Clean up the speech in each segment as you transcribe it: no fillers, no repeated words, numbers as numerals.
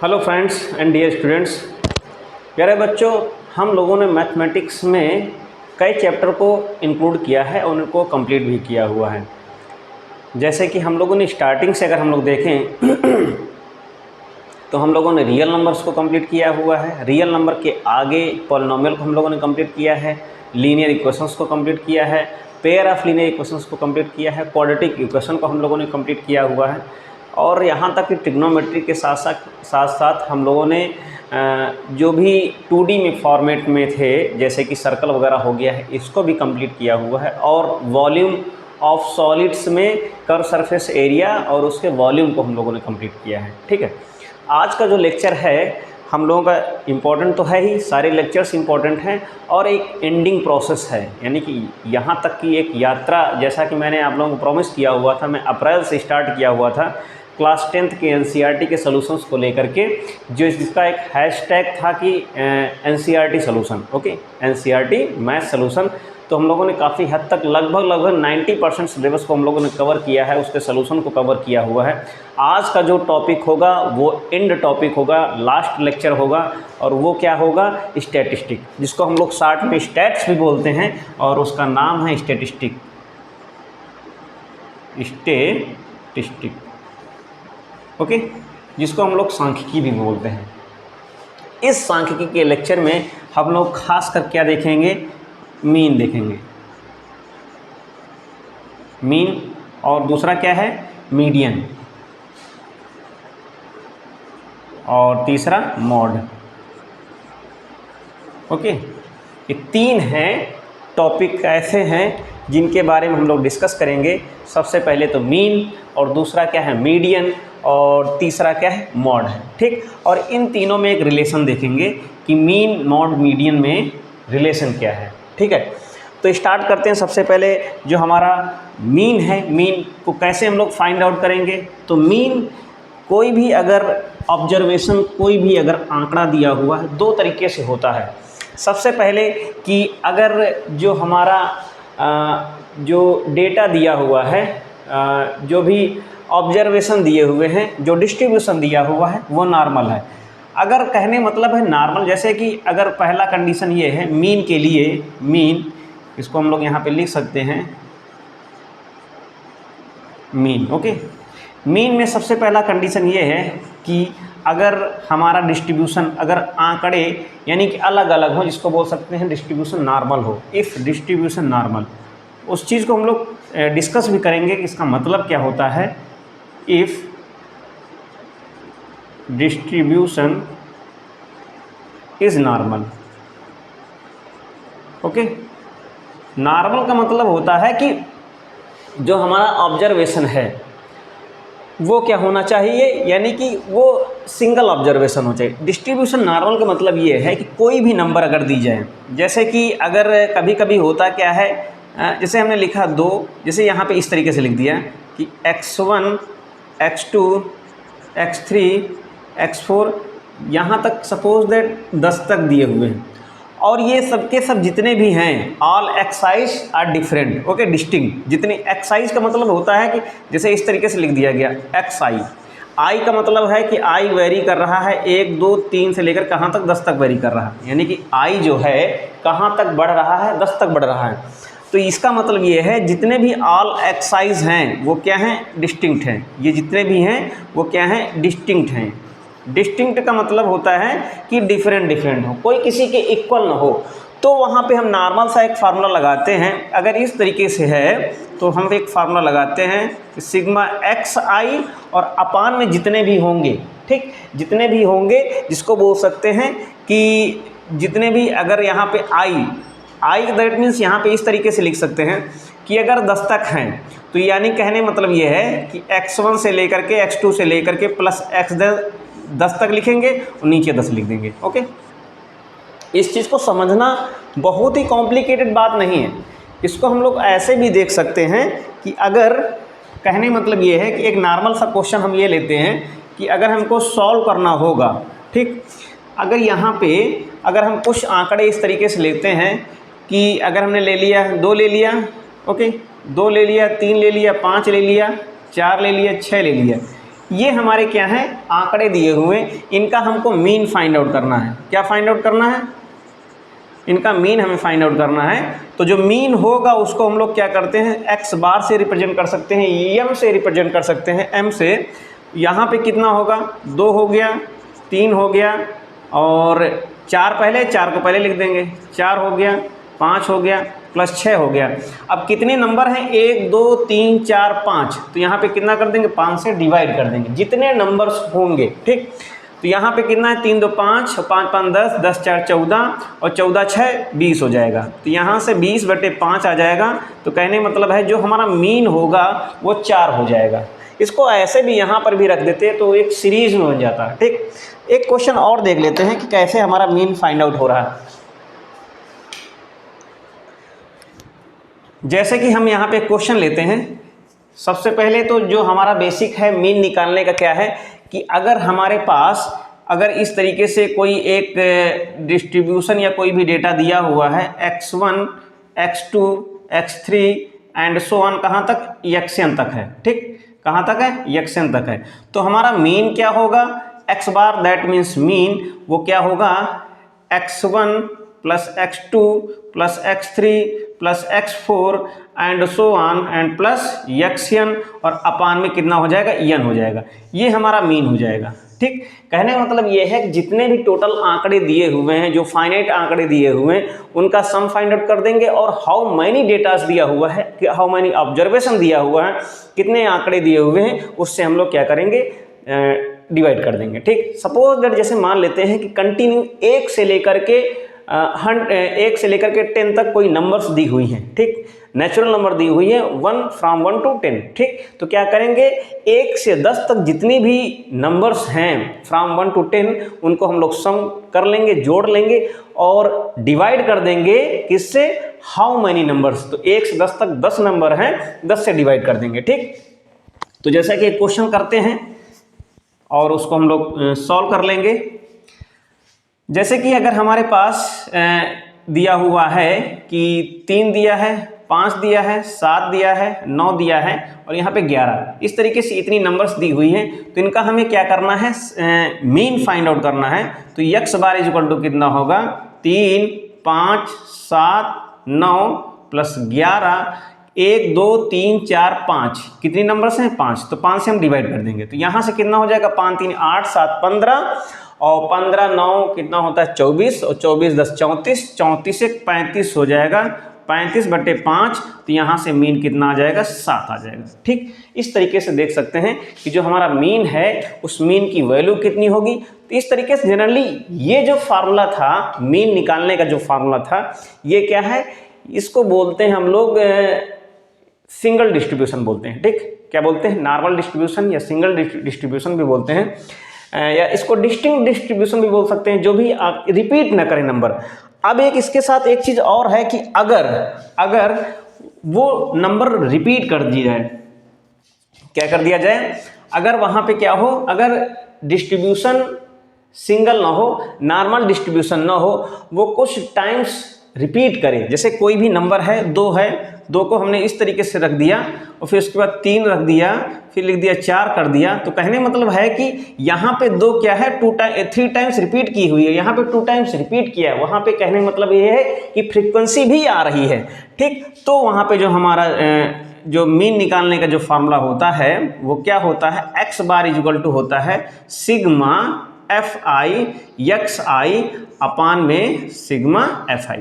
Hello friends and dear students. प्यारे बच्चों, हम लोगों ने मैथमेटिक्स में कई चैप्टर को इंक्लूड किया है और उनको कंप्लीट भी किया हुआ है। जैसे कि हम लोगों ने स्टार्टिंग से अगर हम लोग देखें तो हम लोगों ने रियल नंबर्स को कंप्लीट किया हुआ है। रियल नंबर के आगे पॉलिनोमियल को हम लोगों ने कंप्लीट किया है, लीनियर इक्वेशंस को कंप्लीट किया है, पेयर ऑफ लीनियर इक्वेशंस को कंप्लीट किया है, क्वाड्रेटिक इक्वेशन को हम लोगों ने कंप्लीट किया हुआ है। और यहाँ तक कि ट्रिग्नोमेट्री के साथ साथ हम लोगों ने जो भी 2D में फॉर्मेट में थे, जैसे कि सर्कल वगैरह हो गया है, इसको भी कंप्लीट किया हुआ है। और वॉल्यूम ऑफ सॉलिड्स में कर्व सरफेस एरिया और उसके वॉल्यूम को हम लोगों ने कंप्लीट किया है। ठीक है, आज का जो लेक्चर है हम लोगों का इम्पोर्टेंट तो है ही, सारे लेक्चर्स इम्पोर्टेंट हैं और एक एंडिंग प्रोसेस है, यानी कि यहाँ तक की एक यात्रा। जैसा कि मैंने आप लोगों को प्रॉमिस किया हुआ था, मैं अप्रैल से स्टार्ट किया हुआ था क्लास 10th के NCERT के सॉल्यूशंस को लेकर के, जिसका एक हैशटैग था कि NCERT solution. Okay, NCERT math solution. तो हम लोगों ने काफ़ी हद तक लगभग 90% सिलेबस को हम लोगों ने कवर किया है, उसके सॉल्यूशन को कवर किया हुआ है। आज का जो टॉपिक होगा वो एंड टॉपिक होगा, लास्ट लेक्चर होगा, और वो क्या होगा? स्टैटिस्टिक, जिसको हम लोग शॉर्ट में स्टैट्स भी बोलते हैं, और उसका नाम है स्टैटिस्टिक। ओके, जिसको हम लोग सांख्यिकी भी बोलते हैं। इस सांख्यिकी के लेक्चर में हम लोग खास कर क्या देखेंगे? मीन देखेंगे, मीन, और दूसरा क्या है? मीडियन, और तीसरा मॉड। ओके, ये तीन हैं टॉपिक ऐसे हैं जिनके बारे में हम लोग डिस्कस करेंगे। सबसे पहले तो मीन, और दूसरा क्या है? मीडियन, और तीसरा क्या है? मॉड है। ठीक, और इन तीनों में एक रिलेशन देखेंगे कि मीन, मॉड, मीडियन में रिलेशन क्या है। ठीक है, तो स्टार्ट करते हैं। सबसे पहले जो हमारा मीन है, मीन को कैसे हम लोग फाइंड आउट करेंगे? तो मीन, कोई भी अगर ऑब्जर्वेशन, कोई भी अगर आंकड़ा दिया हुआ है, दो तरीके से होता है। सबसे पहले कि अगर जो हमारा जो डेटा दिया हुआ है, जो भी ऑब्जर्वेशन दिए हुए हैं, जो डिस्ट्रीब्यूशन दिया हुआ है, वो नॉर्मल है। अगर कहने मतलब है नॉर्मल, जैसे कि अगर पहला कंडीशन ये है मीन के लिए, मीन, इसको हम लोग यहाँ पे लिख सकते हैं मीन। ओके, मीन में सबसे पहला कंडीशन ये है कि अगर हमारा डिस्ट्रीब्यूशन, अगर आंकड़े यानी कि अलग अलग हो, जिसको बोल सकते हैं डिस्ट्रीब्यूशन नॉर्मल हो। इफ़ डिस्ट्रीब्यूशन नॉर्मल, उस चीज़ को हम लोग डिस्कस भी करेंगे कि इसका मतलब क्या होता है। If distribution is normal. Okay, normal का मतलब होता है कि जो हमारा ऑब्जर्वेशन है वो क्या होना चाहिए, यानी कि वो सिंगल ऑब्जर्वेशन हो चाहिए। डिस्ट्रीब्यूशन नॉर्मल का मतलब ये है कि कोई भी नंबर अगर दी जाए, जैसे कि अगर कभी कभी होता क्या है, जैसे हमने लिखा 2, जैसे यहाँ पे इस तरीके से लिख दिया कि x1, x2, x3, x4, यहाँ तक सपोज दैट 10 तक दिए हुए हैं, और ये सब के सब जितने भी हैं, all x i's are different. Okay, distinct. जितने एक्साइज का मतलब होता है कि जैसे इस तरीके से लिख दिया गया एक्स आई, आई का मतलब है कि आई वेरी कर रहा है 1, 2, 3 से लेकर कहाँ तक? 10 तक वेरी कर रहा है, यानी कि आई जो है कहाँ तक बढ़ रहा है? 10 तक बढ़ रहा है। तो इसका मतलब ये है जितने भी ऑल एक्साइज हैं वो क्या हैं? डिस्टिंक्ट हैं। ये जितने भी हैं वो क्या हैं? डिस्टिंक्ट हैं। डिस्टिंक्ट का मतलब होता है कि डिफरेंट डिफरेंट हो, कोई किसी के इक्वल ना हो। तो वहाँ पे हम नॉर्मल सा एक फार्मूला लगाते हैं। अगर इस तरीके से है तो हम एक फार्मूला लगाते हैं कि सिग्मा एक्स आई और अपान में जितने भी होंगे, ठीक, जितने भी होंगे, जिसको बोल सकते हैं कि जितने भी, अगर यहाँ पे आई दैट मीन्स यहाँ पे इस तरीके से लिख सकते हैं कि अगर 10 तक हैं तो यानी कहने मतलब ये है कि x1 से लेकर के x2 से लेकर के प्लस x 10 तक लिखेंगे और नीचे 10 लिख देंगे। ओके, इस चीज़ को समझना बहुत ही कॉम्प्लिकेटेड बात नहीं है। इसको हम लोग ऐसे भी देख सकते हैं कि अगर कहने मतलब ये है कि एक नॉर्मल सा क्वेश्चन हम ये लेते हैं कि अगर हमको सॉल्व करना होगा, ठीक, अगर यहाँ पे अगर हम कुछ आंकड़े इस तरीके से लेते हैं कि अगर हमने ले लिया 2 ले लिया, ओके, 2 ले लिया, 3 ले लिया, 5 ले लिया, 4 ले लिया, 6 ले लिया, ये हमारे क्या हैं, आंकड़े दिए हुए, इनका हमको मीन फाइंड आउट करना है। क्या फाइंड आउट करना है, इनका मीन हमें फाइंड आउट करना है। तो जो मीन होगा उसको हम लोग क्या करते हैं, एक्स बार से रिप्रेजेंट कर सकते हैं, एम से रिप्रेजेंट कर सकते हैं, एम से। यहाँ पे कितना होगा, 2 हो गया, 3 हो गया और 4 पहले, 4 को पहले लिख देंगे, 4 हो गया, 5 हो गया, प्लस 6 हो गया। अब कितने नंबर हैं, 1 2 3 4 5, तो यहाँ पे कितना कर देंगे, 5 से डिवाइड कर देंगे जितने नंबर्स होंगे, ठीक। तो यहाँ पे कितना है, 3 2 5, 5 5 10, 10 4 14 और 14 6 20 हो जाएगा। तो यहाँ से 20/5 आ जाएगा। तो कहने मतलब है जो हमारा मीन होगा वो 4 हो जाएगा। इसको ऐसे भी यहाँ पर भी रख देते हैं तो एक सीरीज में बन जाता है, ठीक। एक क्वेश्चन और देख लेते हैं कि कैसे हमारा मीन फाइंड आउट हो रहा है। जैसे कि हम यहाँ पे क्वेश्चन लेते हैं, सबसे पहले तो जो हमारा बेसिक है मीन निकालने का क्या है कि अगर हमारे पास अगर इस तरीके से कोई एक डिस्ट्रीब्यूशन या कोई भी डेटा दिया हुआ है x1 x2 x3 and so on, कहाँ तक, xn तक है, ठीक। कहाँ तक है, xn तक है। तो हमारा मीन क्या होगा, x bar, that means mean वो क्या होगा, x1 plus x2 plus x3 plus x4 and so on and plus xn और अपान में कितना हो जाएगा, n हो जाएगा। ये हमारा मीन हो जाएगा, ठीक। कहने का मतलब ये है कि जितने भी टोटल आंकड़े दिए हुए हैं, जो फाइनाइट आंकड़े दिए हुए हैं, उनका सम फाइंड आउट कर देंगे और हाउ मैनी डेटास दिया हुआ है, हाउ मैनी ऑब्जर्वेशन दिया हुआ है, कितने आंकड़े दिए हुए हैं, उससे हम लोग क्या करेंगे, डिवाइड कर देंगे, ठीक। सपोज दैट जैसे मान लेते हैं कि कंटिन्यू 1 से लेकर के 10 तक कोई नंबर्स दी हुई हैं, ठीक। नेचुरल नंबर दी हुई है 1 फ्रॉम 1 to 10, ठीक। तो क्या करेंगे, 1 से 10 तक जितनी भी नंबर्स हैं फ्रॉम 1 to 10 उनको हम लोग सम कर लेंगे, जोड़ लेंगे और डिवाइड कर देंगे किससे, हाउ मैनी नंबर्स। तो 1 से 10 तक 10 नंबर हैं, 10 से डिवाइड कर देंगे, ठीक। तो जैसा कि क्वेश्चन करते हैं और उसको हम लोग सॉल्व कर लेंगे। जैसे कि अगर हमारे पास दिया हुआ है कि 3 दिया है, 5 दिया है, 7 दिया है, 9 दिया है और यहाँ पे 11, इस तरीके से इतनी नंबर्स दी हुई हैं, तो इनका हमें क्या करना है, मीन फाइंड आउट करना है। तो x bar is equal to कितना होगा, 3 5 7 9 प्लस 11, 1 2 3 4 5, कितनी नंबर्स हैं, 5। तो 5 से हम डिवाइड कर देंगे, तो यहाँ से कितना हो जाएगा, 5 3 8 7 15 और 15 9 कितना होता है, 24 और 24 10 34, 34 से 35 हो जाएगा, 35/5। तो यहाँ से मीन कितना आ जाएगा, 7 आ जाएगा, ठीक। इस तरीके से देख सकते हैं कि जो हमारा मीन है उस मीन की वैल्यू कितनी होगी। तो इस तरीके से जनरली ये जो फार्मूला था, मीन निकालने का जो फार्मूला था, ये क्या है, इसको बोलते हैं हम लोग सिंगल डिस्ट्रीब्यूशन बोलते हैं, ठीक। क्या बोलते हैं, नॉर्मल डिस्ट्रीब्यूशन या सिंगल डिस्ट्रीब्यूशन भी बोलते हैं, या इसको डिस्टिंक्ट डिस्ट्रीब्यूशन भी बोल सकते हैं, जो भी आप रिपीट ना करें नंबर। अब एक इसके साथ एक चीज़ और है कि अगर वो नंबर रिपीट कर दिया जाए, क्या कर दिया जाए, अगर वहाँ पे क्या हो, अगर डिस्ट्रीब्यूशन सिंगल ना हो, नॉर्मल डिस्ट्रीब्यूशन ना हो, वो कुछ टाइम्स रिपीट करे। जैसे कोई भी नंबर है, 2 है, 2 को हमने इस तरीके से रख दिया और फिर उसके बाद 3 रख दिया, फिर लिख दिया 4 कर दिया। तो कहने मतलब है कि यहाँ पे 2 क्या है, 3 टाइम्स रिपीट की हुई है, यहाँ पे 2 टाइम्स रिपीट किया है। वहाँ पे कहने मतलब ये है कि फ्रीक्वेंसी भी आ रही है, ठीक। तो वहाँ पे जो हमारा जो मीन निकालने का जो फार्मूला होता है वो क्या होता है, x bar is equal to होता है सिग्मा fi xi अपान में सिग्मा fi,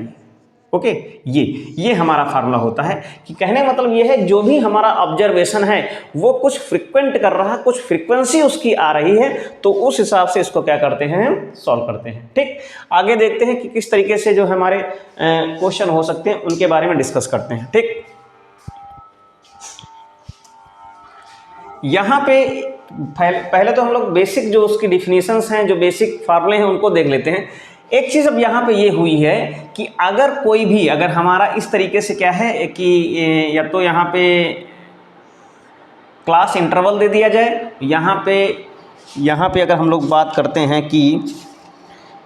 ओके। ये हमारा फार्मूला होता है कि कहने का मतलब ये है जो भी हमारा ऑब्जर्वेशन है वो कुछ फ्रीक्वेंट कर रहा है, कुछ फ्रीक्वेंसी उसकी आ रही है, तो उस हिसाब से इसको क्या करते हैं, हम सॉल्व करते हैं, ठीक। आगे देखते हैं कि किस तरीके से जो हमारे क्वेश्चन हो सकते हैं उनके बारे में डिस्कस करते हैं, ठीक। यहाँ पे पहले तो हम लोग बेसिक जो उसकी डिफिनीशंस हैं, जो बेसिक फार्मूले हैं उनको देख लेते हैं। एक चीज़ अब यहाँ पे ये हुई है कि अगर कोई भी, अगर हमारा इस तरीके से क्या है कि या तो यहाँ पे क्लास इंटरवल दे दिया जाए, यहाँ पे अगर हम लोग बात करते हैं कि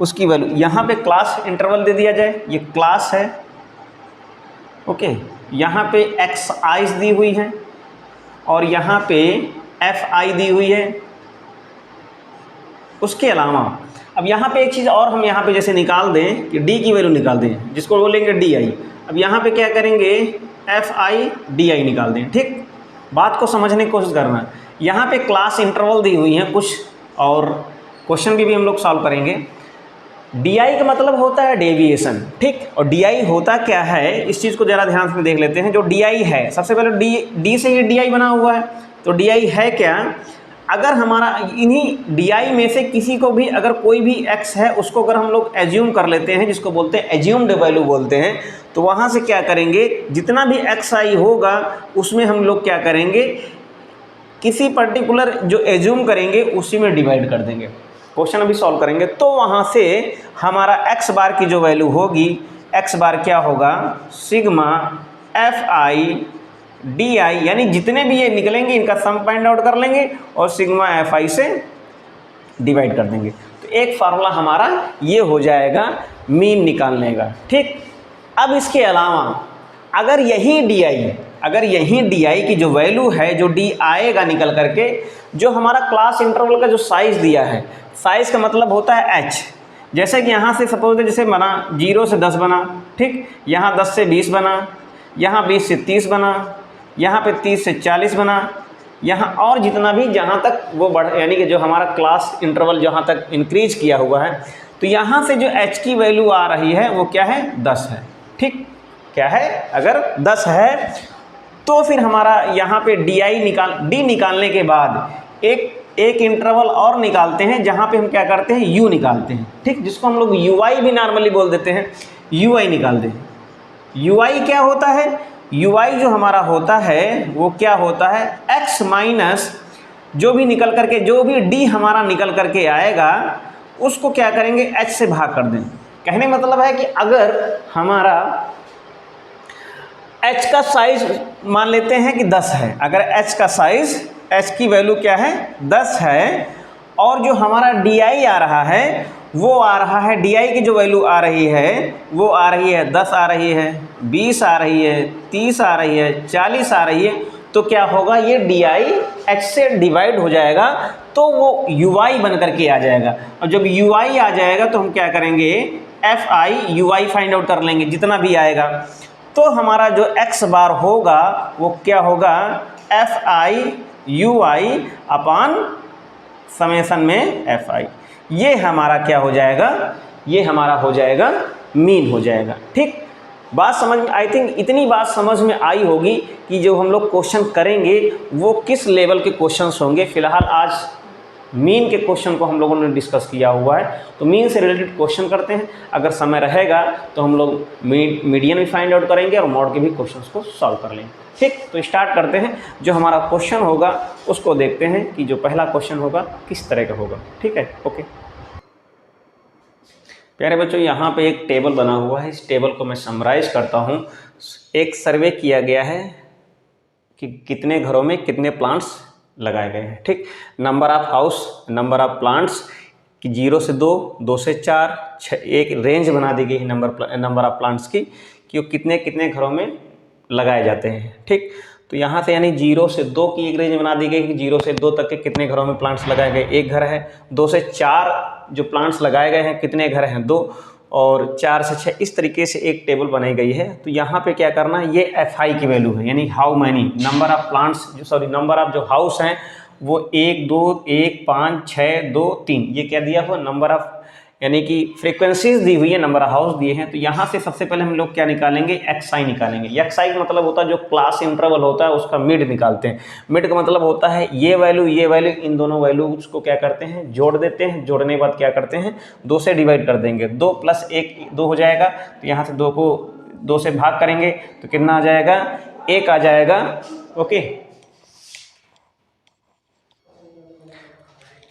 उसकी वैल्यू, यहाँ पे क्लास इंटरवल दे दिया जाए, ये क्लास है, ओके। यहाँ पे xi दी हुई है और यहाँ पे fi दी हुई है, उसके अलावा अब यहाँ पे एक चीज़ और हम यहाँ पे जैसे निकाल दें कि डी की वैल्यू निकाल दें, जिसको बोलेंगे डी आई। अब यहाँ पे क्या करेंगे, एफ आई डी आई निकाल दें। ठीक, बात को समझने की कोशिश करना। यहाँ पे क्लास इंटरवल दी हुई हैं कुछ, और क्वेश्चन भी हम लोग सॉल्व करेंगे। डी आई का मतलब होता है डेविएशन। ठीक, और डी आई होता क्या है, इस चीज़ को ज़रा ध्यान से देख लेते हैं। जो डी आई है, सबसे पहले डी से ही डी आई बना हुआ है, तो डी आई है क्या, अगर हमारा इन्हीं डी आई में से किसी को भी अगर कोई भी x है उसको अगर हम लोग एज्यूम कर लेते हैं, जिसको बोलते हैं एज्यूम्ड वैल्यू बोलते हैं, तो वहाँ से क्या करेंगे, जितना भी एक्स आई होगा उसमें हम लोग क्या करेंगे, किसी पर्टिकुलर जो एज्यूम करेंगे उसी में डिवाइड कर देंगे। क्वेश्चन अभी सॉल्व करेंगे तो वहाँ से हमारा x बार की जो वैल्यू होगी, x बार क्या होगा, sigma f I D I, यानी जितने भी ये निकलेंगे इनका सम फाइंड आउट कर लेंगे और सिग्मा एफ आई से डिवाइड कर देंगे। तो एक फार्मूला हमारा ये हो जाएगा मीन निकालने का। ठीक, अब इसके अलावा अगर यही डी आई की जो वैल्यू है, जो डी आएगा निकल करके, जो हमारा क्लास इंटरवल का जो साइज़ दिया है, साइज़ का मतलब होता है h। जैसे कि यहाँ से सपोज जैसे बना 0 से 10 बना, ठीक, यहाँ 10 से 20 बना, यहाँ 20 से 30 बना, यहाँ पे 30 से 40 बना, यहाँ और जितना भी जहाँ तक वो बढ़, यानी कि जो हमारा क्लास इंटरवल जहाँ तक इंक्रीज किया हुआ है, तो यहाँ से जो h की वैल्यू आ रही है वो क्या है, 10 है। ठीक, क्या है, अगर 10 है तो फिर हमारा यहाँ पे डी निकालने के बाद एक इंटरवल और निकालते हैं, जहाँ पे हम क्या करते हैं, u निकालते हैं। ठीक, जिसको हम लोग ui भी नॉर्मली बोल देते हैं, ui निकाल दें। ui क्या होता है, ui जो हमारा होता है वो क्या होता है, x माइनस जो भी निकल करके, जो भी d हमारा निकल करके आएगा उसको क्या करेंगे, h से भाग कर दें। कहने का मतलब है कि अगर हमारा h का साइज मान लेते हैं कि 10 है, अगर h का साइज, h की वैल्यू क्या है, 10 है, और जो हमारा डी आई आ रहा है वो आ रहा है, डी आई की जो वैल्यू आ रही है वो आ रही है 10 आ रही है, 20 आ रही है, 30 आ रही है, 40 आ रही है, तो क्या होगा, ये डी आई h से डिवाइड हो जाएगा तो वो ui बन करके आ जाएगा। और जब ui आ जाएगा तो हम क्या करेंगे, F I ui find out कर लेंगे जितना भी आएगा, तो हमारा जो x बार होगा वो क्या होगा, F I you I upon summation में एफ आई। ये हमारा क्या हो जाएगा, ये हमारा हो जाएगा मीन हो जाएगा। ठीक, बात समझ में, आई थिंक इतनी बात समझ में आई होगी कि जो हम लोग क्वेश्चन करेंगे वो किस लेवल के क्वेश्चंस होंगे। फिलहाल आज मीन के क्वेश्चन को हम लोगों ने डिस्कस किया हुआ है, तो मीन से रिलेटेड क्वेश्चन करते हैं। अगर समय रहेगा तो हम लोग मीडियन भी फाइंड आउट करेंगे और मॉड के भी क्वेश्चंस को सॉल्व कर लेंगे। ठीक, तो स्टार्ट करते हैं। जो हमारा क्वेश्चन होगा उसको देखते हैं कि जो पहला क्वेश्चन होगा किस तरह का होगा। ठीक है, ओके प्यारे बच्चों, यहाँ पे एक टेबल बना हुआ है, इस टेबल को मैं समराइज करता हूँ। एक सर्वे किया गया है कि कितने घरों में कितने प्लांट्स लगाए गए हैं। ठीक, number of house, number of plants कि 0 से 2, 2 से 4, 6, एक रेंज बना दी गई है नंबर ऑफ प्लांट्स की कि वो कितने कितने घरों में लगाए जाते हैं। ठीक, तो यहाँ से यानी 0 से 2 की एक रेंज बना दी गई कि 0 से 2 तक के कितने घरों में प्लांट्स लगाए गए, एक घर है। 2 से 4 जो प्लांट्स लगाए गए हैं कितने घर हैं, 2, और 4 से 6, इस तरीके से एक टेबल बनाई गई है। तो यहाँ पे क्या करना है, ये एफ आई की वैल्यू है, यानी how many, number of plants number of जो हाउस हैं वो 1, 2, 1, 5, 6, 2, 3, ये क्या दिया हुआ, नंबर ऑफ, यानी कि फ्रीक्वेंसीज दी हुई है, नंबर ऑफ हाउस दिए हैं। तो यहाँ से सबसे पहले हम लोग क्या निकालेंगे, एक्स आई निकालेंगे। एक्स आई का मतलब होता है जो क्लास इंटरवल होता है उसका मिड निकालते हैं। मिड का मतलब होता है ये वैल्यू, इन दोनों वैल्यूज को क्या करते हैं, जोड़ देते हैं। जोड़ने के बाद क्या करते हैं, 2 से डिवाइड कर देंगे। 2 + 1 2 हो जाएगा, तो यहाँ से 2 को 2 से भाग करेंगे तो कितना आ जाएगा, 1 आ जाएगा। ओके,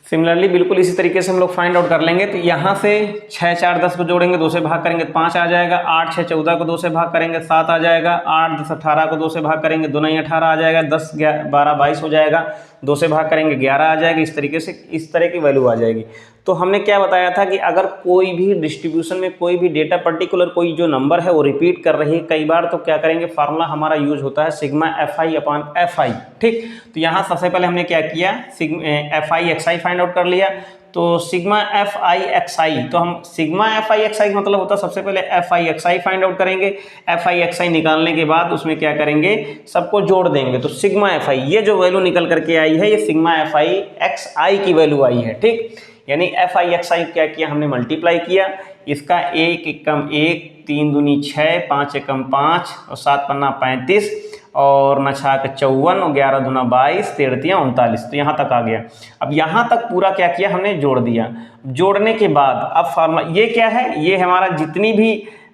सिमिलरली बिल्कुल इसी तरीके से हम लोग फाइंड आउट कर लेंगे। तो यहाँ से 6, 4, 10 को जोड़ेंगे, 2 से भाग करेंगे 5 आ जाएगा। 8, 6, 14 को 2 से भाग करेंगे 7 आ जाएगा। 8, 10, 18 को 2 से भाग करेंगे 2 9 18 आ जाएगा। 10, 12, 22 हो जाएगा। 2 से भाग करेंगे 11 आ जाएगा। इस तरीके से इस तरह की वैल्यू आ जाएगी। तो हमने क्या बताया था कि अगर कोई भी डिस्ट्रीब्यूशन में कोई भी डेटा पर्टिकुलर कोई जो नंबर है वो रिपीट कर रही है कई बार, तो क्या करेंगे, फार्मूला हमारा यूज होता है sigma f I upon F I. ठीक, तो यहाँ सबसे पहले हमने क्या किया, F i x I find out कर लिया। तो सिग्मा एफ आई एक्स आई, तो हम सिग्मा एफ आई एक्स आई मतलब होता है सबसे पहले F i x I find out करेंगे। एफ आई एक्स आई निकालने के बाद उसमें क्या करेंगे, सबको जोड़ देंगे। तो सिग्मा एफ आई, ये जो वैल्यू निकल करके आई है, ये सिग्मा एफ आई एक्स आई की वैल्यू आई है, ठीक। यानी एफ आई एक्स आई क्या किया हमने, मल्टीप्लाई किया। इसका एक एकम 1, 3 दूनी 6, 5 एकम 5 और 7 पन्ना 35 और 9 छाक 54 और 11 दूना 22, 13 तियां 39, तो यहाँ तक आ गया। अब यहाँ तक पूरा क्या किया हमने, जोड़ दिया। जोड़ने के बाद अब फार्मूला ये क्या है, ये हमारा जितनी भी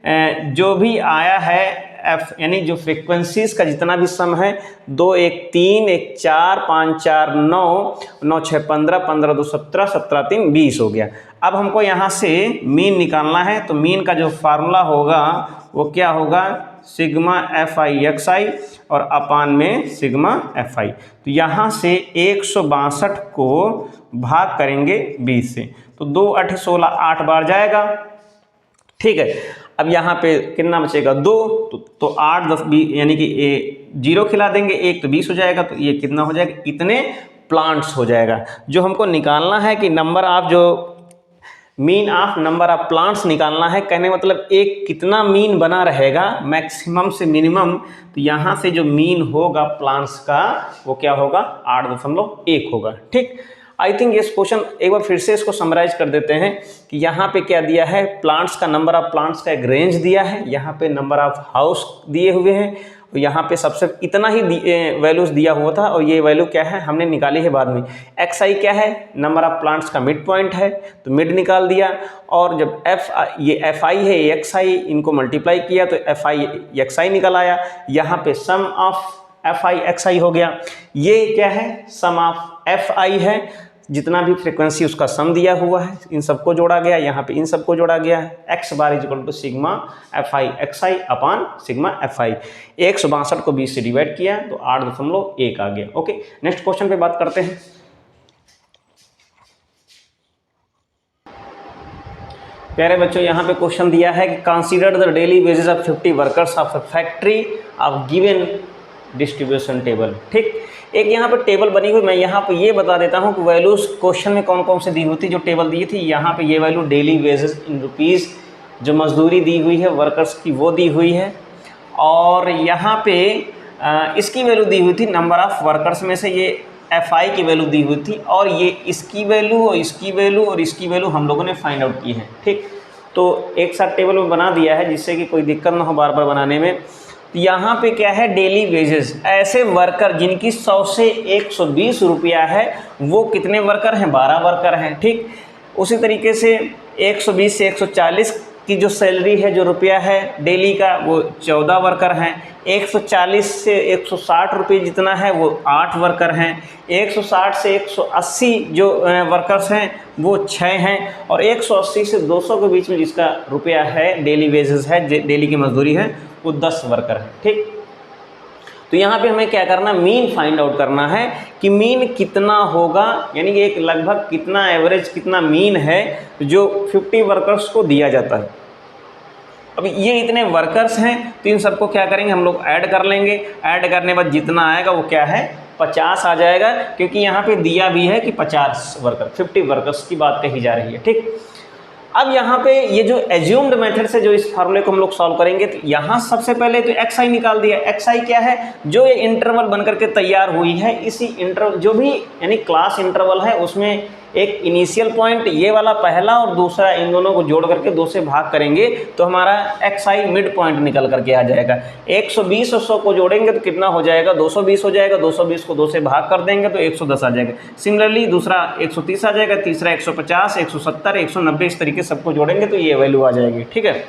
जो भी आया है एफ, यानी जो फ्रीक्वेंसीज का जितना भी सम है, 2 1 3 1 4 5 4 9 9 6 15 15 2 17 17 3 20 हो गया। अब हमको यहाँ से मीन निकालना है, तो मीन का जो फार्मूला होगा वो क्या होगा, सिग्मा एफ आई एक्स आई और अपान में सिग्मा एफ आई। तो यहाँ से 162 को भाग करेंगे 20 से, तो 2 8 16 8 बार जाएगा, ठीक है। अब यहाँ पे कितना बचेगा, 2, तो 8 10 20, यानी कि 0 खिला देंगे, 1 तो 20 हो जाएगा, तो ये कितना हो जाएगा, इतने प्लांट्स हो जाएगा। जो हमको निकालना है कि नंबर ऑफ, जो mean of number of plants निकालना है, कहने मतलब एक कितना मीन बना रहेगा मैक्सिमम से मिनिमम, तो यहाँ से जो मीन होगा प्लांट्स का वो क्या होगा, 8.1 होगा, ठीक। आई थिंक इस क्वेश्चन एक बार फिर से इसको समराइज कर देते हैं कि यहाँ पे क्या दिया है, प्लांट्स का, नंबर ऑफ प्लांट्स का एक रेंज दिया है, यहाँ पे नंबर ऑफ हाउस दिए हुए हैं, और यहाँ पे सबसे इतना ही वैल्यूज दिया हुआ था, और ये वैल्यू क्या है हमने निकाली है बाद में। एक्स आई क्या है, नंबर ऑफ प्लांट्स का मिड पॉइंट है, तो मिड निकाल दिया। और जब ये एफ आई है, एक्स आई, इनको मल्टीप्लाई किया तो एफ आई एक्स आई निकल आया। यहाँ पे सम ऑफ एफ आई एक्स आई हो गया। ये क्या है, सम ऑफ एफ आई है, जितना भी फ्रीक्वेंसी उसका सम दिया हुआ है, इन सबको जोड़ा गया, यहाँ पे इन सबको जोड़ा गया है। X bar is equal to sigma f i x i upon sigma f i. 162 को 20 से डिवाइड किया तो 8.1 आ गया। ओके, नेक्स्ट क्वेश्चन पे बात करते हैं। प्यारे बच्चों, यहाँ पे क्वेश्चन दिया है कि consider the daily wages of 50 workers of a factory of given distribution table, ठीक। एक यहाँ पे टेबल बनी हुई, मैं यहाँ पे ये बता देता हूँ कि वैल्यूज क्वेश्चन में कौन कौन से दी हुई थी। जो टेबल दी थी यहाँ पे ये value daily wages in rupees, जो मजदूरी दी हुई है वर्कर्स की वो दी हुई है, और यहाँ पे इसकी वैल्यू दी हुई थी नंबर ऑफ वर्कर्स में से, ये एफ आई की वैल्यू दी हुई थी, और ये इसकी वैल्यू और इसकी वैल्यू और इसकी वैल्यू हम लोगों ने फाइंड आउट की है, ठीक। तो एक साथ टेबल में बना दिया है जिससे कि कोई दिक्कत ना हो बार बार बनाने में। यहाँ पे क्या है, डेली वेजेस, ऐसे वर्कर जिनकी 100 से 120 रुपया है, वो कितने वर्कर हैं, 12 वर्कर हैं, ठीक। उसी तरीके से 120 से 140 की जो सैलरी है, जो रुपया है डेली का, वो 14 वर्कर हैं। 140 से 160 रुपये जितना है वो 8 वर्कर हैं। 160 से 180 जो वर्कर्स हैं वो 6 हैं, और 180 से 200 के बीच में जिसका रुपया है, डेली वेजेस है, डेली की मजदूरी है, वो 10 वर्कर है, ठीक। तो यहाँ पे हमें क्या करना, मीन फाइंड आउट करना है कि मीन कितना होगा, यानी कि एक लगभग कितना एवरेज, कितना मीन है जो 50 वर्कर्स को दिया जाता है। अब ये इतने वर्कर्स हैं, तो इन सबको क्या करेंगे हम लोग, ऐड कर लेंगे। ऐड करने के बाद जितना आएगा वो क्या है, 50 आ जाएगा, क्योंकि यहाँ पे दिया भी है कि 50 वर्कर, 50 वर्कर्स की बात कही जा रही है, ठीक। अब यहाँ पे ये जो एज्यूम्ड मेथड से जो इस फार्मूले को हम लोग सॉल्व करेंगे, तो यहाँ सबसे पहले तो एक्स आई निकाल दिया। एक्स आई क्या है, जो ये इंटरवल बनकर के तैयार हुई है, इसी इंटरवल जो भी यानी क्लास इंटरवल है, उसमें एक इनिशियल पॉइंट ये वाला पहला और दूसरा, इन दोनों को जोड़ करके 2 से भाग करेंगे तो हमारा एक्स आई मिड पॉइंट निकल करके आ जाएगा। 120 और 100 को जोड़ेंगे तो कितना हो जाएगा, 220 हो जाएगा। 220 को 2 से भाग कर देंगे तो 110 आ जाएगा। सिमिलरली दूसरा 130 आ जाएगा, तीसरा 150, 170, 190, इस तरीके सबको जोड़ेंगे तो ये वैल्यू आ जाएगी, ठीक है।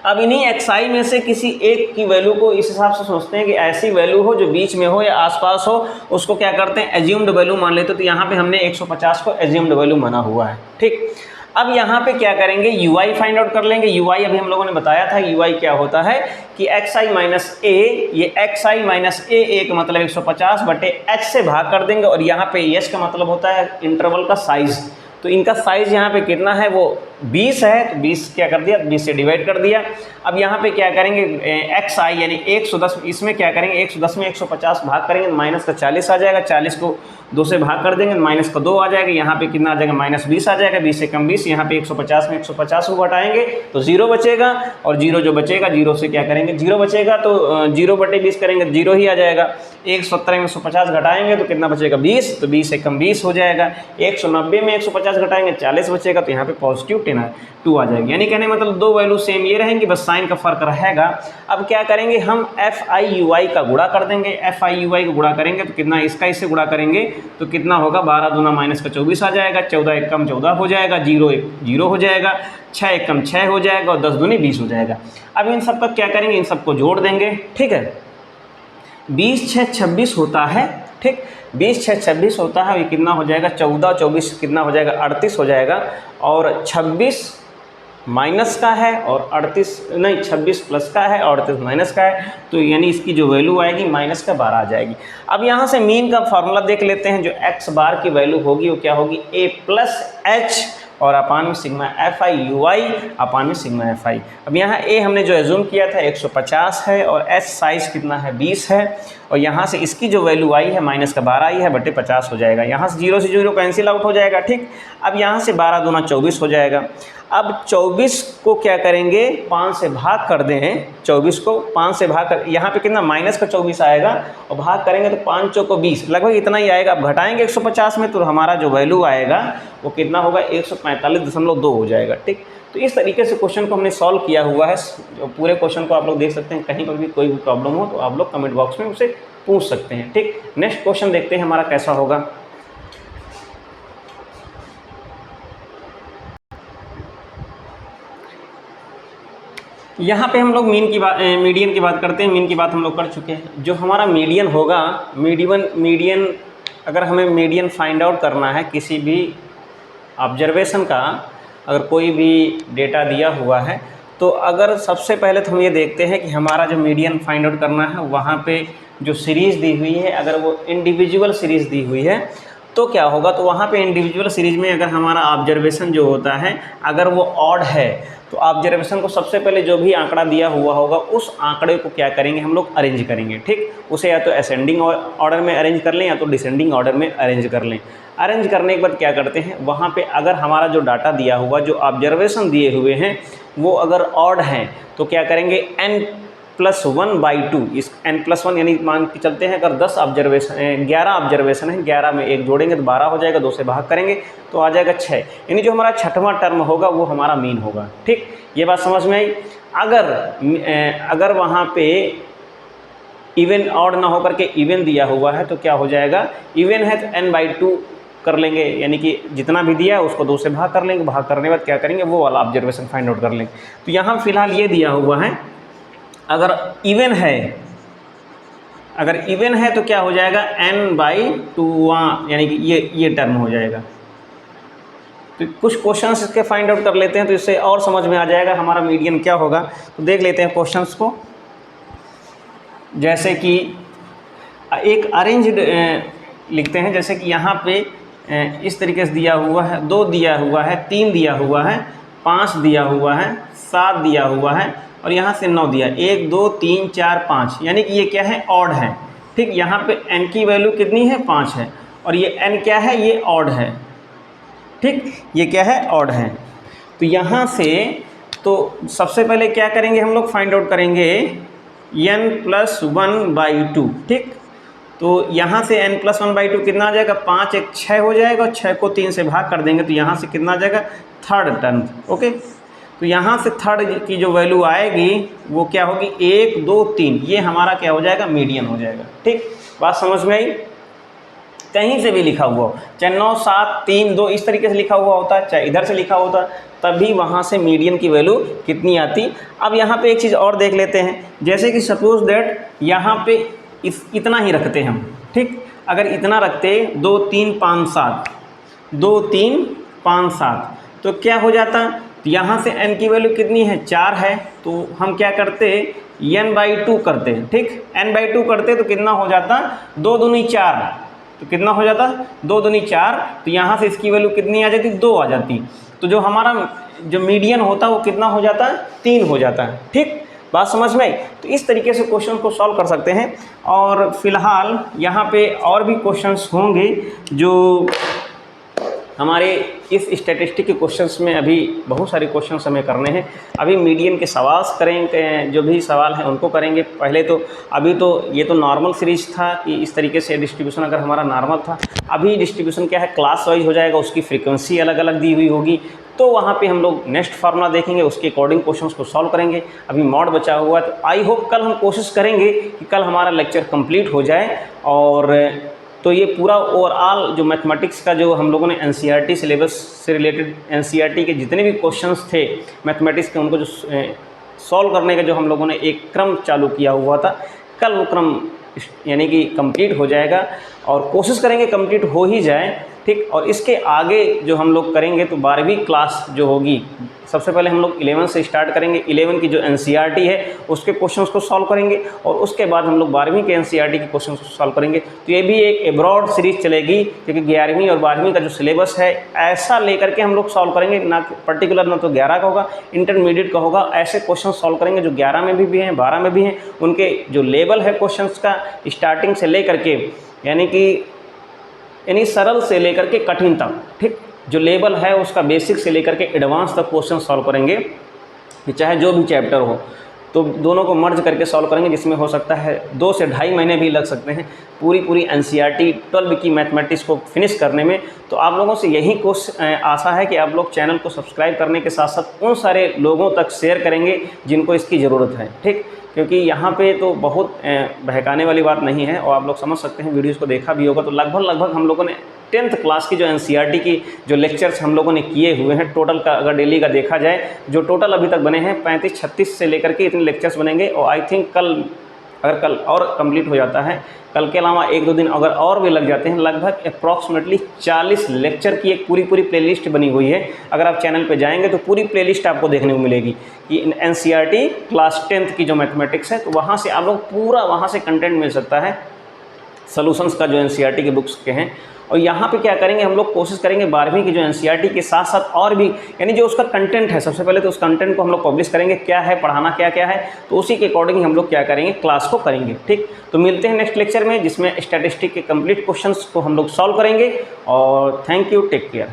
अब इन्हीं एक्स आई में से किसी एक की वैल्यू को इस हिसाब से सोचते हैं कि ऐसी वैल्यू हो जो बीच में हो या आसपास हो, उसको क्या करते हैं, एज्यूम्ड वैल्यू मान लेते। तो यहाँ पे हमने 150 को एज्यूम्ड वैल्यू माना हुआ है, ठीक। अब यहाँ पे क्या करेंगे, यू आई फाइंड आउट कर लेंगे। यू आई अभी हम लोगों ने बताया था, यू आई क्या होता है कि एक्स आई माइनस ए, ये एक्स आई माइनस ए का मतलब 150 बटे एच से भाग कर देंगे, और यहाँ पे एच का मतलब होता है इंटरवल का साइज। तो इनका साइज यहाँ पे कितना है, वो 20 है तो 20 क्या कर दिया, 20 से डिवाइड कर दिया। अब यहाँ पे क्या करेंगे, एक्स आई यानी 110, इसमें क्या करेंगे 110 में 150 भाग करेंगे तो माइनस का 40 आ जाएगा, 40 को 2 से भाग कर देंगे माइनस का 2 आ जाएगा, यहाँ पे कितना आ जाएगा -20 आ जाएगा, 20 से कम 20, यहाँ पे 150 में 150 को घटाएंगे तो 0 बचेगा, और 0 जो बचेगा 0 से क्या करेंगे 0 बचेगा तो 0/20 करेंगे 0 ही आ जाएगा। 170 में 150 घटाएंगे तो कितना बचेगा 20, तो 20 से कम 20 हो जाएगा। 190 में 150 घटाएंगे 40 बचेगा, तो यहाँ पे पॉजिटिव 2 आ जाएगी। यानी कहने मतलब दो वैल्यू सेम ये रहेंगी, बस साइन का फर्क रहेगा। अब क्या करेंगे हम FIUI का गुणा कर देंगे। FIUI का गुणा करेंगे तो कितना, इसका इससे गुणा करेंगे तो कितना होगा 12 दूना माइनस का 24 आ जाएगा, 14 एक कम 14 हो जाएगा, 0 एक 0 हो जाएगा, 6 एक कम 6 हो जाएगा, और 10 दूनी 20 हो जाएगा। अब इन सब का क्या करेंगे, इन सबको जोड़ देंगे। ठीक है, 20 6 26 होता है। ठीक, 20 6 26 होता है, ये कितना हो जाएगा 14 24 कितना हो जाएगा 38 हो जाएगा, और 26 माइनस का है और 38 नहीं 26 प्लस का है और 38 माइनस का है, तो यानी इसकी जो वैल्यू आएगी माइनस का 12 आ जाएगी। अब यहाँ से मीन का फार्मूला देख लेते हैं। जो x बार की वैल्यू होगी वो क्या होगी, a प्लस एच और अपान में सिग्मा FIUI अपान में सिग्मा FI। अब यहाँ a हमने जो एज्यूम किया था 150 है और h साइज कितना है 20 है, और यहाँ से इसकी जो वैल्यू आई है माइनस का 12 आई है बटे 50 हो जाएगा। यहाँ से 0 से 0 कैंसिल आउट हो जाएगा। ठीक, अब यहाँ से 12 दूना 24 हो जाएगा। अब 24 को क्या करेंगे 5 से भाग कर दें, 24 को 5 से भाग कर, यहाँ पे कितना माइनस का 24 आएगा और भाग करेंगे तो 5 चौको 20 लगभग इतना ही आएगा। अब घटाएंगे 150 में तो हमारा जो वैल्यू आएगा वो कितना होगा 145.2 हो जाएगा। ठीक, तो इस तरीके से क्वेश्चन को हमने सॉल्व किया हुआ है। पूरे क्वेश्चन को आप लोग देख सकते हैं, कहीं पर भी कोई भी प्रॉब्लम हो तो आप लोग कमेंट बॉक्स में उसे पूछ सकते हैं। ठीक, नेक्स्ट क्वेश्चन देखते हैं हमारा कैसा होगा। यहाँ पे हम लोग मीडियन की बात करते हैं। मीन की बात हम लोग कर चुके हैं। जो हमारा मीडियन होगा, मीडियन अगर हमें मीडियन फाइंड आउट करना है किसी भी ऑब्जर्वेशन का, अगर कोई भी डेटा दिया हुआ है तो अगर सबसे पहले तो हम ये देखते हैं कि हमारा जो मीडियन फाइंड आउट करना है वहाँ पे जो सीरीज़ दी हुई है, अगर वो इंडिविजुअल सीरीज़ दी हुई है तो क्या होगा, तो वहाँ पे इंडिविजुअल सीरीज़ में अगर हमारा ऑब्जर्वेशन जो होता है अगर वो ऑड है तो ऑब्जर्वेशन को सबसे पहले जो भी आंकड़ा दिया हुआ होगा उस आंकड़े को क्या करेंगे हम लोग अरेंज करेंगे। ठीक, उसे या तो असेंडिंग ऑर्डर में अरेंज कर लें या तो डिसेंडिंग ऑर्डर में अरेंज कर लें। अरेंज करने के बाद क्या करते हैं, वहाँ पे अगर हमारा जो डाटा दिया हुआ, जो ऑब्जर्वेशन दिए हुए हैं वो अगर ऑड हैं तो क्या करेंगे n+1/2, इस n+1 यानी मान के चलते हैं अगर 10 ऑब्जर्वेशन 11 ऑब्जर्वेशन है, 11 में 1 जोड़ेंगे तो 12 हो जाएगा, 2 से भाग करेंगे तो आ जाएगा 6, यानी जो हमारा छठवां टर्म होगा वो हमारा मीन होगा। ठीक, ये बात समझ में आई। अगर वहाँ पे इवन ऑड ना होकर के इवन दिया हुआ है तो क्या हो जाएगा, इवन है तो n/2 कर लेंगे, यानी कि जितना भी दिया है उसको 2 से भाग कर लेंगे, भाग करने के बाद क्या करेंगे वो वाला ऑब्जर्वेशन फाइंड आउट कर लेंगे। तो यहाँ फिलहाल ये दिया हुआ है, अगर इवन है तो क्या हो जाएगा n/2, यानी कि ये टर्म हो जाएगा। तो कुछ क्वेश्चंस इसके फाइंड आउट कर लेते हैं तो इससे और समझ में आ जाएगा हमारा मीडियन क्या होगा। तो देख लेते हैं क्वेश्चंस को। जैसे कि एक अरेंज्ड लिखते हैं, जैसे कि यहाँ पे इस तरीके से दिया हुआ है, 2 दिया हुआ है, 3 दिया हुआ है, 5 दिया हुआ है, 7 दिया हुआ है और यहाँ से 9 दिया, 1 2 3 4 5, यानी कि ये क्या है ऑड है। ठीक, यहाँ पे n की वैल्यू कितनी है 5 है और ये n क्या है, ये ऑड है। ठीक, ये क्या है ऑड है। तो यहाँ से तो सबसे पहले क्या करेंगे हम लोग फाइंड आउट करेंगे n+1/2। ठीक, तो यहाँ से n+1/2 कितना आ जाएगा, 5 1 6 हो जाएगा, 6 को 3 से भाग कर देंगे तो यहाँ से कितना आ जाएगा थर्ड टर्म। ओके, तो यहाँ से थर्ड की जो वैल्यू आएगी वो क्या होगी 1 2 3, ये हमारा क्या हो जाएगा मीडियन हो जाएगा। ठीक, बात समझ में आई। कहीं से भी लिखा हुआ हो, चाहे 9 7 3 2 इस तरीके से लिखा हुआ होता है, चाहे इधर से लिखा होता तभी वहाँ से मीडियन की वैल्यू कितनी आती। अब यहाँ पे एक चीज़ और देख लेते हैं, जैसे कि सपोज दैट यहाँ पे इतना ही रखते हैं हम। ठीक, अगर इतना रखते 2 3 5 7 2 3 5 7 तो क्या हो जाता, तो यहाँ से n की वैल्यू कितनी है 4 है, तो हम क्या करते n/2 करते। ठीक, n/2 करते तो कितना हो जाता 2 दूनी 4, तो कितना हो जाता 2 दूनी 4, तो यहाँ से इसकी वैल्यू कितनी आ जाती 2 आ जाती। तो जो हमारा जो मीडियन होता है वो कितना हो जाता है, 3 हो जाता है। ठीक, बात समझ में आई। तो इस तरीके से क्वेश्चन को सॉल्व कर सकते हैं। और फिलहाल यहाँ पे और भी क्वेश्चंस होंगे जो हमारे इस स्टैटिस्टिक के क्वेश्चंस में अभी बहुत सारे क्वेश्चंस हमें करने हैं। अभी मीडियन के सवाल करेंगे, जो भी सवाल हैं उनको करेंगे पहले। तो अभी तो ये तो नॉर्मल सीरीज था कि इस तरीके से डिस्ट्रीब्यूशन अगर हमारा नॉर्मल था। अभी डिस्ट्रीब्यूशन क्या है, क्लास वाइज हो जाएगा, उसकी फ्रीक्वेंसी अलग अलग दी हुई होगी। तो वहाँ पे हम लोग नेक्स्ट फार्मूला देखेंगे, उसके अकॉर्डिंग क्वेश्चंस को सॉल्व करेंगे। अभी मॉड बचा हुआ है, तो आई होप कल हम कोशिश करेंगे कि कल हमारा लेक्चर कंप्लीट हो जाए। और तो ये पूरा ओवरऑल जो मैथमेटिक्स का जो हम लोगों ने एनसीईआरटी सिलेबस से रिलेटेड एनसीईआरटी के जितने भी क्वेश्चंस थे मैथमेटिक्स के, उनको जो सॉल्व करने का जो हम लोगों ने एक क्रम चालू किया हुआ था, कल वो क्रम यानी कि कंप्लीट हो जाएगा। और कोशिश करेंगे कंप्लीट हो ही जाए। ठीक, और इसके आगे जो हम लोग करेंगे तो 12वीं क्लास जो होगी, सबसे पहले हम लोग 11 से स्टार्ट करेंगे। 11 की जो एनसीईआरटी है उसके क्वेश्चंस को सॉल्व करेंगे, और उसके बाद हम लोग 12वीं के एनसीईआरटी के क्वेश्चंस को सॉल्व करेंगे। तो ये भी एक एब्रॉड सीरीज चलेगी, क्योंकि 11वीं और 12वीं का जो सिलेबस है ऐसा लेकर के हम लोग सॉल्व करेंगे, ना पर्टिकुलर ना तो 11 का होगा, इंटरमीडिएट का होगा। ऐसे क्वेश्चन सॉल्व करेंगे जो 11 में भी हैं, 12 में भी हैं। उनके जो लेवल है क्वेश्चन का स्टार्टिंग से लेकर के यानी सरल से लेकर के कठिन तक, ठीक, जो लेवल है उसका बेसिक से लेकर के एडवांस तक क्वेश्चन सॉल्व करेंगे, कि चाहे जो भी चैप्टर हो। तो दोनों को मर्ज करके सॉल्व करेंगे, जिसमें हो सकता है 2 से ढाई महीने भी लग सकते हैं पूरी एनसीईआरटी 12 की मैथमेटिक्स को फिनिश करने में। तो आप लोगों से यही आशा है कि आप लोग चैनल को सब्सक्राइब करने के साथ साथ उन सारे लोगों तक शेयर करेंगे जिनको इसकी ज़रूरत है। ठीक, क्योंकि यहाँ पे तो बहुत बहकाने वाली बात नहीं है, और आप लोग समझ सकते हैं, वीडियोज़ को देखा भी होगा। तो लगभग हम लोगों ने 10th क्लास की जो एनसीईआरटी की जो लेक्चर्स हम लोगों ने किए हुए हैं, टोटल का अगर डेली का देखा जाए, जो टोटल अभी तक बने हैं 35-36 से लेकर के इतने लेक्चर्स बनेंगे। और आई थिंक अगर कल और कंप्लीट हो जाता है, कल के अलावा 1-2 दिन अगर और भी लग जाते हैं, लगभग अप्रॉक्सीमेटली 40 लेक्चर की एक पूरी प्लेलिस्ट बनी हुई है। अगर आप चैनल पे जाएंगे तो पूरी प्लेलिस्ट आपको देखने को मिलेगी कि एनसीईआरटी क्लास 10th की जो मैथमेटिक्स है, तो वहाँ से आप लोग पूरा वहाँ से कंटेंट मिल सकता है, सॉल्यूशंस का जो एनसीईआरटी के बुक्स के हैं। और यहाँ पे क्या करेंगे, हम लोग कोशिश करेंगे 12वीं की जो एनसीईआरटी के साथ साथ और भी, यानी जो उसका कंटेंट है, सबसे पहले तो उस कंटेंट को हम लोग पब्लिश करेंगे, क्या है, पढ़ाना क्या क्या है, तो उसी के अकॉर्डिंग हम लोग क्या करेंगे, क्लास को करेंगे। ठीक, तो मिलते हैं नेक्स्ट लेक्चर में, जिसमें स्टैटिस्टिक के कंप्लीट क्वेश्चंस को हम लोग सॉल्व करेंगे। और थैंक यू, टेक केयर।